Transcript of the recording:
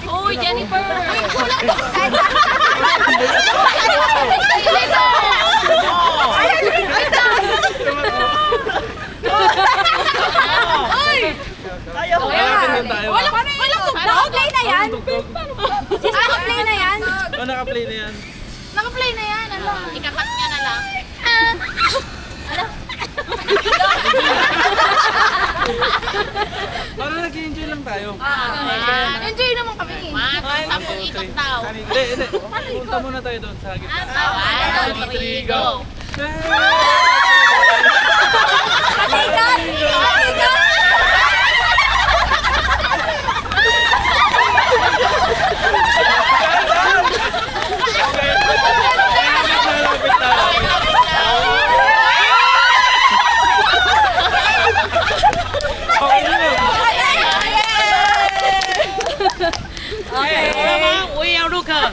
Uy, Jennifer! Ayaw ko. Walang tugtog. Play na yan. Sis, naka-play na yan. Naka-play na yan. Naka-play na yan. Ano? Ikakat niya na lang. Para nag-enjoy lang tayo. Enjoy naman kami. Sampung ikot daw. Hindi. Punta muna tayo doon sa gitna. 1, 2, 3, go! Pasikat! Pasikat! Okay na yun. Okay. We are Luca.